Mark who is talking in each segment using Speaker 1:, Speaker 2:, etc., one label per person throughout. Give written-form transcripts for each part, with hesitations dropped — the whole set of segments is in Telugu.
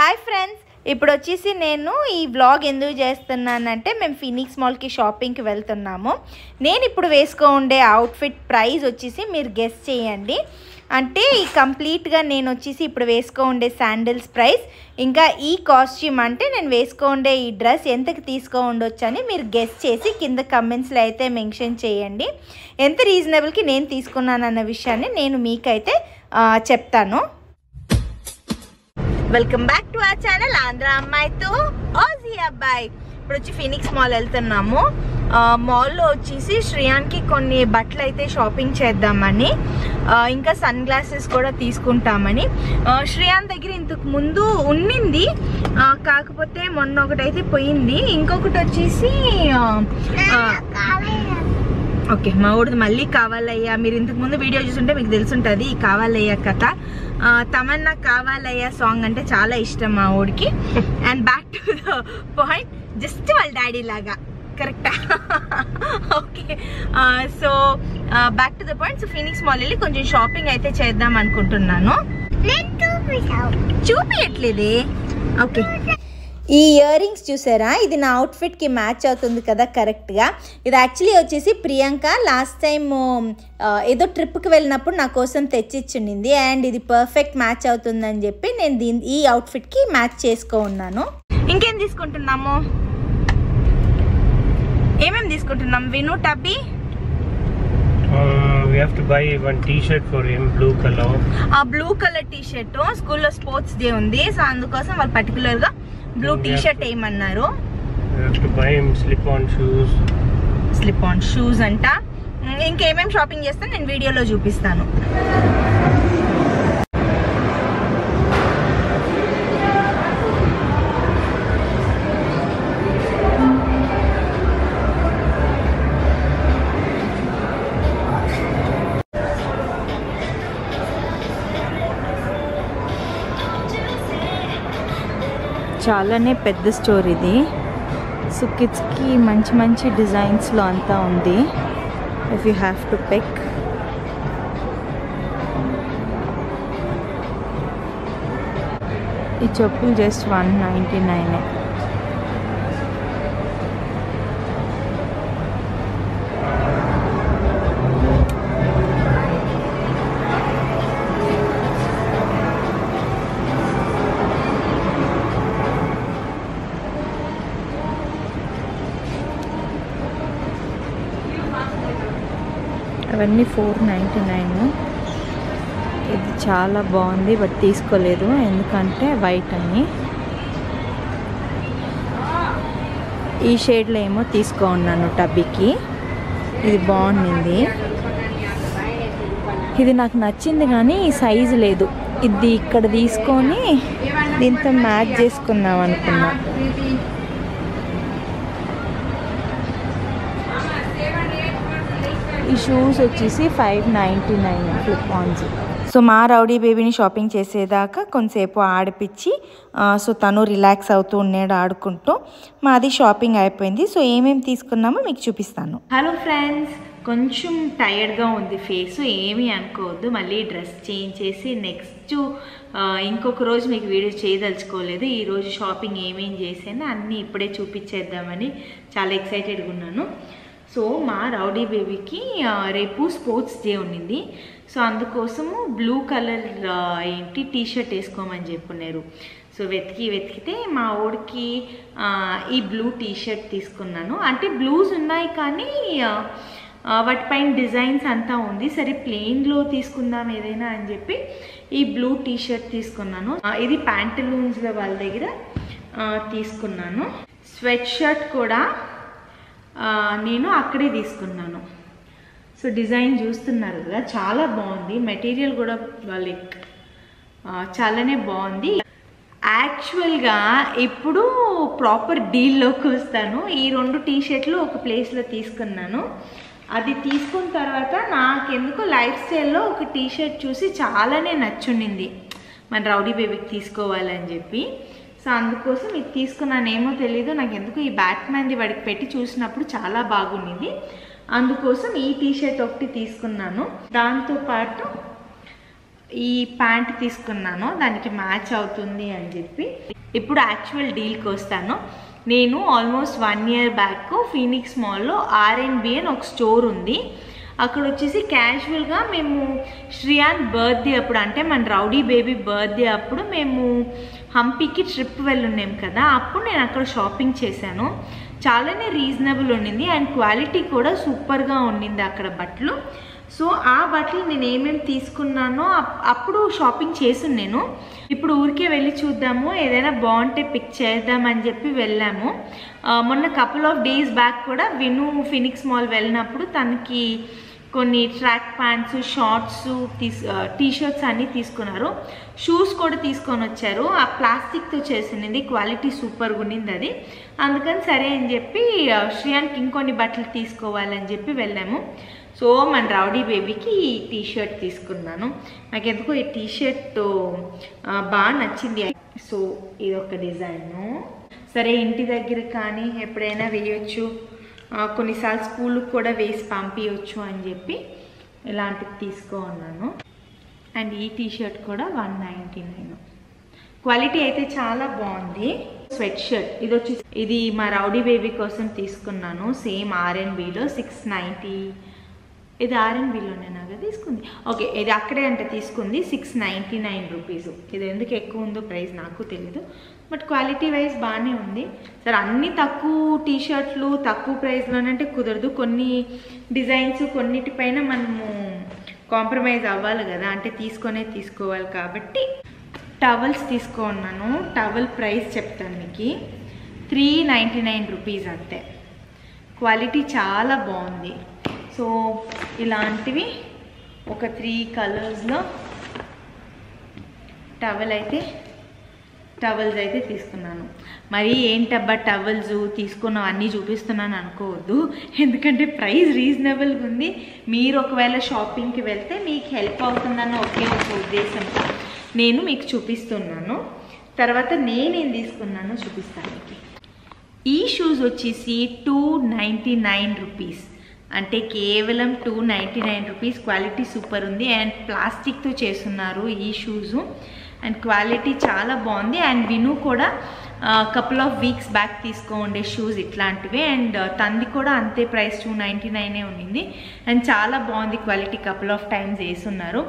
Speaker 1: హాయ్ ఫ్రెండ్స్, ఇప్పుడు వచ్చేసి నేను ఈ వ్లాగ్ ఎందుకు చేస్తున్నానంటే మేము ఫినిక్స్ మాల్కి షాపింగ్కి వెళ్తున్నాము. నేను ఇప్పుడు వేసుకోండే అవుట్ఫిట్ ప్రైస్ వచ్చేసి మీరు గెస్ చేయండి. అంటే ఈ కంప్లీట్గా నేను వచ్చేసి ఇప్పుడు వేసుకోండే శాండిల్స్ ప్రైస్, ఇంకా ఈ కాస్ట్యూమ్ అంటే నేను వేసుకోండే ఈ డ్రెస్ ఎంతకి తీసుకో ఉండొచ్చు అని మీరు గెస్ చేసి కింద కమెంట్స్లో అయితే మెన్షన్ చేయండి. ఎంత రీజనబుల్కి నేను తీసుకున్నానన్న విషయాన్ని నేను మీకైతే చెప్తాను. Welcome back to our channel Andhra అమ్మాయితో ఆజీ అబ్బాయి. ఇప్పుడు వచ్చి ఫినిక్స్ మాల్ వెళ్తున్నాము. మాల్లో వచ్చేసి శ్రేయాన్కి కొన్ని బట్టలు అయితే షాపింగ్ చేద్దామని, ఇంకా సన్ గ్లాసెస్ కూడా తీసుకుంటామని. శ్రేయాన్ దగ్గర ఇంతకు ముందు ఉన్నింది, కాకపోతే మొన్న ఒకటైతే పోయింది. ఇంకొకటి వచ్చేసి ఓకే మా ఊడిది మళ్ళీ కావాలయ్యా. మీరు ఇంతకు ముందు వీడియో చూస్తుంటే మీకు తెలుసుంటుంది ఈ కావాలయ్యా కథ. తమన్నా కావాలయ్యా సాంగ్ అంటే చాలా ఇష్టం మా ఊడికి. And back to the point, just వాళ్ళ డాడీ లాగా, కరెక్టా? Okay, so back to the point. So Phoenix mall వెళ్ళి కొంచెం షాపింగ్ అయితే చేద్దాం అనుకుంటున్నాను. చూపియట్లేదే. ఓకే, ఈ ఇయర్ రింగ్స్ చూసారా, ఇది నా అవుట్ఫిట్కి మ్యాచ్ అవుతుంది కదా కరెక్ట్గా. ఇది యాక్చువల్లీ వచ్చేసి ప్రియాంక లాస్ట్ టైం ఏదో ట్రిప్కి వెళ్ళినప్పుడు నా కోసం తెచ్చిచ్చిండింది. అండ్ ఇది పర్ఫెక్ట్ మ్యాచ్ అవుతుందని చెప్పి నేను ఈ అవుట్ఫిట్కి మ్యాచ్ చేసుకో ఉన్నాను. ఇంకేం తీసుకుంటున్నాము, ఏమేమి తీసుకుంటున్నాం విను టబ్బీ?
Speaker 2: We have to buy one t-shirt for him, blue color.
Speaker 1: Blue colour T-shirt, స్కూల్లో స్పోర్ట్స్ డే ఉంది, సో అందుకోసం వాళ్ళు పర్టికులర్ గా బ్లూ టీ షర్ట్ వేయమన్నారు.
Speaker 2: We have to buy him slip-on shoes.
Speaker 1: Slip-on shoes అంట. ఇంకేమేమి షాపింగ్ చేస్తాను నేను వీడియోలో చూపిస్తాను. చాలానే పెద్ద స్టోర్ ఇది. సో కిడ్స్కి మంచి మంచి డిజైన్స్లో అంతా ఉంది. If you have to pick. ఈ చెప్పులు జస్ట్ 199. అవన్నీ 499. ఇది చాలా బాగుంది బట్ తీసుకోలేదు ఎందుకంటే వైట్ అని. ఈ షేడ్లో ఏమో తీసుకో ఉన్నాను టబ్బీకి. ఇది బాగుంది, ఇది నాకు నచ్చింది కానీ ఈ సైజు లేదు. ఇది ఇక్కడ తీసుకొని దీంతో మ్యాచ్ చేసుకుందాం అనుకున్నా. ఈ షూస్ వచ్చేసి 599 ఫ్లిప్-ఆన్స్. సో మా రౌడీ బేబీని షాపింగ్ చేసేదాకా కొంతసేపు ఆడిపించి, సో తను రిలాక్స్ అవుతూ ఉన్నాడు ఆడుకుంటూ. మాది షాపింగ్ అయిపోయింది. సో ఏమేమి తీసుకున్నామో మీకు చూపిస్తాను. హలో ఫ్రెండ్స్, కొంచెం టైర్డ్గా ఉంది ఫేస్, ఏమీ అనుకోవద్దు. మళ్ళీ డ్రెస్ చేంజ్ చేసి నెక్స్ట్ ఇంకొక రోజు మీకు వీడియో చేయదలుచుకోలేదు. ఈరోజు షాపింగ్ ఏమేం చేసానో అన్నీ ఇప్పుడే చూపించేద్దామని చాలా ఎక్సైటెడ్గా ఉన్నాను. సో మా రౌడీ బేబీకి రేపు స్పోర్ట్స్ డే ఉన్నింది. సో అందుకోసము బ్లూ కలర్ టీ షర్ట్ వేసుకోమని చెప్పున్నారు. సో వెతికితే మా ఊడికి ఈ బ్లూ టీ షర్ట్ తీసుకున్నాను. అంటే బ్లూస్ ఉన్నాయి కానీ వాటిపైన డిజైన్స్ అంతా ఉంది. సరే ప్లెయిన్లో తీసుకుందాం ఏదైనా అని చెప్పి ఈ బ్లూ టీ షర్ట్ తీసుకున్నాను. ఇది ప్యాంటలూన్స్లో వాళ్ళ దగ్గర తీసుకున్నాను. స్వెట్ షర్ట్ కూడా నేను అక్కడే తీసుకున్నాను. సో డిజైన్ చూస్తున్నారు కదా, చాలా బాగుంది. మెటీరియల్ కూడా లైక్ చాలానే బాగుంది. యాక్చువల్గా ఇప్పుడు ప్రాపర్ డీల్లోకి వస్తాను. ఈ 2 టీ షర్ట్లు ఒక ప్లేస్లో తీసుకున్నాను. అది తీసుకున్న తర్వాత నాకెందుకో లైఫ్ స్టైల్లో ఒక టీ షర్ట్ చూసి చాలానే నచ్చుండింది, మన రౌడీ బేబీకి తీసుకోవాలని చెప్పి. సో అందుకోసం ఇది తీసుకున్నానేమో తెలీదు, నాకు ఎందుకు ఈ బ్యాట్మ్యాన్ది వాడికి పెట్టి చూసినప్పుడు చాలా బాగుంది. అందుకోసం ఈ టీ షర్ట్ ఒకటి తీసుకున్నాను. దాంతోపాటు ఈ ప్యాంట్ తీసుకున్నాను, దానికి మ్యాచ్ అవుతుంది అని చెప్పి. ఇప్పుడు యాక్చువల్ డీల్కి వస్తాను. నేను ఆల్మోస్ట్ 1 year బ్యాక్ ఫీనిక్స్ మాల్లో R&B అని ఒక స్టోర్ ఉంది. అక్కడ వచ్చేసి క్యాజువల్గా మేము శ్రియాన్ బర్త్డే అప్పుడు, అంటే మన రౌడీ బేబీ బర్త్డే అప్పుడు మేము హంపీకి ట్రిప్ వెళ్ళున్నాం కదా, అప్పుడు నేను అక్కడ షాపింగ్ చేశాను. చాలానే రీజనబుల్ ఉండింది అండ్ క్వాలిటీ కూడా సూపర్గా ఉండింది అక్కడ బట్టలు. సో ఆ బట్టలు నేను ఏమేమి తీసుకున్నానో అప్పుడు షాపింగ్ చేసాను నేను. ఇప్పుడు ఊరికే వెళ్ళి చూద్దాము, ఏదైనా బాగుంటే పిక్ చేద్దామని చెప్పి వెళ్ళాము. మొన్న కపుల్ ఆఫ్ డేస్ బ్యాక్ కూడా విను ఫినిక్స్ మాల్ వెళ్ళినప్పుడు తనకి కొన్ని ట్రాక్ ప్యాంట్స్, షార్ట్స్, టీషర్ట్స్ అన్నీ తీసుకున్నారు. షూస్ కూడా తీసుకొని వచ్చారు. ఆ ప్లాస్టిక్తో చేసినది, క్వాలిటీ సూపర్గా ఉండింది అది. అందుకని సరే అని చెప్పి శ్రియాన్కి ఇంకొన్ని బట్టలు తీసుకోవాలని చెప్పి వెళ్ళాము. సో మన రౌడీ బేబీకి ఈ టీషర్ట్ తీసుకున్నాను. నాకు ఎందుకో ఈ టీషర్ట్ బాగా నచ్చింది. సో ఇదొక డిజైను. సరే ఇంటి దగ్గర కానీ ఎప్పుడైనా వేయచ్చు, కొన్నిసార్లు స్కూల్కి కూడా వేసి పంపించవచ్చు అని చెప్పి ఇలాంటివి తీసుకున్నాను. అండ్ ఈ టీషర్ట్ కూడా 199. క్వాలిటీ అయితే చాలా బాగుంది. స్వెట్ షర్ట్ ఇది మా రౌడీ బేబీ కోసం తీసుకున్నాను. సేమ్ R&Bలో 690. ఇది R&Bలోనేనా కదా తీసుకుంది? ఓకే, ఇది అక్కడే అంటే తీసుకుంది 699 రూపీస్. ఇది ఎందుకు ఎక్కువ ఉందో ప్రైస్ నాకు తెలీదు, బట్ క్వాలిటీ వైజ్ బాగానే ఉంది. సరే అన్ని తక్కువ టీషర్ట్లు తక్కువ ప్రైస్లోనంటే కుదరదు. కొన్ని డిజైన్స్ కొన్నిటిపైన మనము కాంప్రమైజ్ అవ్వాలి కదా, అంటే తీసుకోవాలి కాబట్టి టవల్స్ తీసుకున్నాను. టవల్ ప్రైస్ చెప్తాను మీకు, 399 రూపీస్ అంతే. క్వాలిటీ చాలా బాగుంది. సో ఇలాంటివి ఒక 3 కలర్స్లో టవల్స్ అయితే తీసుకున్నాను. మరి ఏంటబ్బా టవల్స్ తీసుకున్నావు అన్నీ చూపిస్తున్నాను అనుకోవద్దు, ఎందుకంటే ప్రైస్ రీజనబుల్గా ఉంది. మీరు ఒకవేళ షాపింగ్కి వెళ్తే మీకు హెల్ప్ అవుతుందన్న ఒకే ఒక ఉద్దేశంతో నేను మీకు చూపిస్తున్నాను. తర్వాత నేనేం తీసుకున్నానో చూపిస్తాను మీకు. ఈ షూస్ వచ్చేసి 299 రూపీస్, అంటే కేవలం 299 రూపీస్. క్వాలిటీ సూపర్ ఉంది అండ్ ప్లాస్టిక్తో చేస్తున్నారు ఈ షూజు అండ్ క్వాలిటీ చాలా బాగుంది. అండ్ విను కూడా కపుల్ ఆఫ్ వీక్స్ బ్యాక్ ఉండే షూస్ ఇట్లాంటివి, అండ్ తంది కూడా అంతే ప్రైస్ 299 ఉండింది అండ్ చాలా బాగుంది క్వాలిటీ. కపుల్ ఆఫ్ టైమ్స్ వేసున్నారు.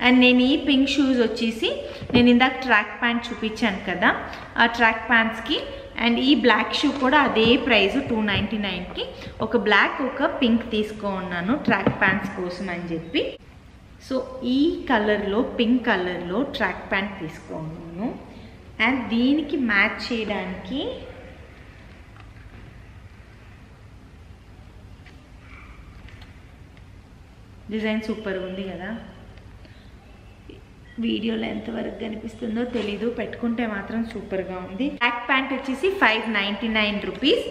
Speaker 1: అండ్ నేను ఈ పింక్ షూస్ వచ్చేసి నేను ఇందాక ట్రాక్ ప్యాంట్ చూపించాను కదా, ఆ ట్రాక్ ప్యాంట్స్కి అండ్ ఈ బ్లాక్ షూ కూడా అదే ప్రైస్ 299కి. ఒక బ్లాక్ ఒక పింక్ తీసుకున్నాను ట్రాక్ ప్యాంట్స్ కోసం అని చెప్పి. సో ఈ కలర్లో పింక్ కలర్లో ట్రాక్ ప్యాంట్ తీసుకున్నాను. అండ్ దీనికి మ్యాచ్ చేయడానికి డిజైన్ సూపర్గా ఉంది కదా, వీడియోలో ఎంతవరకు కనిపిస్తుందో తెలీదు, పెట్టుకుంటే మాత్రం సూపర్గా ఉంది. బ్లాక్ ప్యాంట్ వచ్చేసి 599 రూపీస్.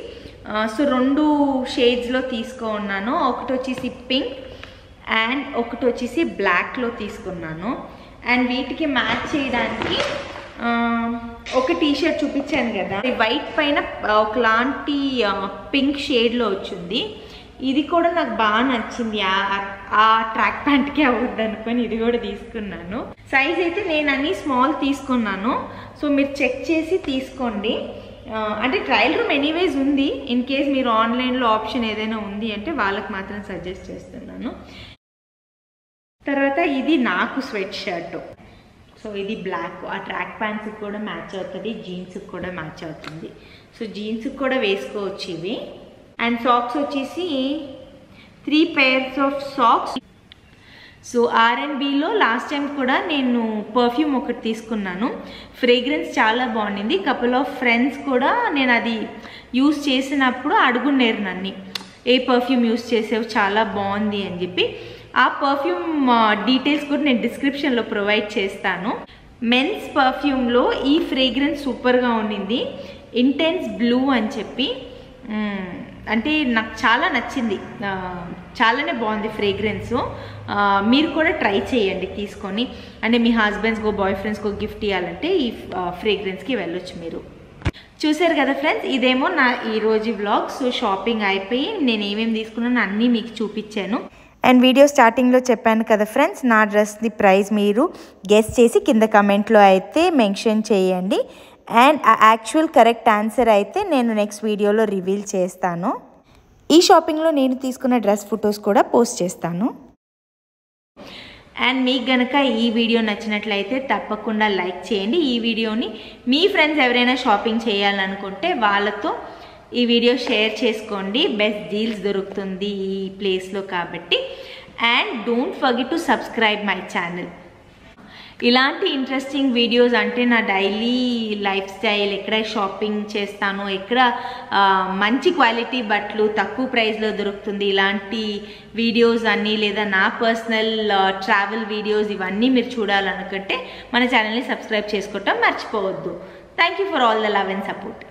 Speaker 1: సో 2 షేడ్స్లో తీసుకున్నాను. ఒకటి వచ్చేసి పింక్ అండ్ ఒకటి వచ్చేసి బ్లాక్లో తీసుకున్నాను. అండ్ వీటికి మ్యాచ్ చేయడానికి ఒక టీషర్ట్ చూపించాను కదా, వైట్ పైన ఒకలాంటి పింక్ షేడ్లో వచ్చింది. ఇది కూడా నాకు బాగా నచ్చింది. ఆ ట్రాక్ ప్యాంట్కి అవుద్ది అనుకొని ఇది కూడా తీసుకున్నాను. సైజ్ అయితే నేను అన్ని స్మాల్ తీసుకున్నాను. సో మీరు చెక్ చేసి తీసుకోండి. అంటే ట్రయల్ రూమ్ ఎనీవేస్ ఉంది. ఇన్ కేస్ మీరు ఆన్లైన్లో ఆప్షన్ ఏదైనా ఉంది అంటే వాళ్ళకి మాత్రం సజెస్ట్ చేస్తున్నాను. తర్వాత ఇది నాకు స్వెట్ షర్ట్. సో ఇది బ్లాక్, ఆ ట్రాక్ ప్యాంట్స్కి కూడా మ్యాచ్ అవుతుంది, జీన్స్కి కూడా మ్యాచ్ అవుతుంది. సో జీన్స్కి కూడా వేసుకోవచ్చు ఇవి. అండ్ సాక్స్ వచ్చేసి 3 pairs ఆఫ్ సాక్స్. సో R&Bలో లాస్ట్ టైం కూడా నేను పర్ఫ్యూమ్ ఒకటి తీసుకున్నాను. ఫ్రేగ్రెన్స్ చాలా బాగుండింది. కపుల్ ఆఫ్ ఫ్రెండ్స్ కూడా నేను అది యూస్ చేసినప్పుడు అడుగున్నారు నన్ను, ఏ పర్ఫ్యూమ్ యూస్ చేసావు చాలా బాగుంది అని చెప్పి. ఆ పర్ఫ్యూమ్ డీటెయిల్స్ కూడా నేను డిస్క్రిప్షన్లో ప్రొవైడ్ చేస్తాను. మెన్స్ పర్ఫ్యూమ్లో ఈ ఫ్రేగ్రెన్స్ సూపర్గా ఉండింది, ఇంటెన్స్ బ్లూ అని చెప్పి. అంటే నాకు చాలా నచ్చింది, చాలానే బాగుంది ఫ్రేగ్రెన్స్. మీరు కూడా ట్రై చేయండి తీసుకొని, అంటే మీ హస్బెండ్స్కో బాయ్ ఫ్రెండ్స్కో గిఫ్ట్ ఇవ్వాలంటే ఈ ఫ్రేగ్రెన్స్కి వెళ్ళొచ్చు మీరు. చూసారు కదా ఫ్రెండ్స్, ఇదేమో నా ఈరోజు వ్లాగ్. సో షాపింగ్ అయిపోయి నేను ఏమేమి తీసుకున్నాను అన్నీ మీకు చూపించాను. అండ్ వీడియో స్టార్టింగ్లో చెప్పాను కదా ఫ్రెండ్స్, నా డ్రెస్ది ప్రైస్ మీరు గెస్ చేసి కింద కమెంట్లో అయితే మెన్షన్ చేయండి. అండ్ ఆ యాక్చువల్ కరెక్ట్ ఆన్సర్ అయితే నేను నెక్స్ట్ వీడియోలో రివీల్ చేస్తాను. ఈ షాపింగ్లో నేను తీసుకున్న డ్రెస్ ఫొటోస్ కూడా పోస్ట్ చేస్తాను. అండ్ మీకు గనక ఈ వీడియో నచ్చినట్లయితే తప్పకుండా లైక్ చేయండి. ఈ వీడియోని మీ ఫ్రెండ్స్ ఎవరైనా షాపింగ్ చేయాలనుకుంటే వాళ్ళతో ఈ వీడియో షేర్ చేసుకోండి. బెస్ట్ డీల్స్ దొరుకుతుంది ఈ ప్లేస్లో కాబట్టి. And don't forget to subscribe my channel. ఇలాంటి ఇంట్రెస్టింగ్ వీడియోస్ అంటే నా డైలీ లైఫ్ స్టైల్, ఎక్కడ షాపింగ్ చేస్తాను, ఎక్కడ మంచి క్వాలిటీ బట్టలు తక్కువ ప్రైస్లో దొరుకుతుంది, ఇలాంటి వీడియోస్ అన్నీ, లేదా నా పర్సనల్ ట్రావెల్ వీడియోస్ ఇవన్నీ మీరు చూడాలనుకుంటే మన ఛానల్ని సబ్స్క్రైబ్ చేసుకోవటం మర్చిపోవద్దు. Thank you for all the love and support.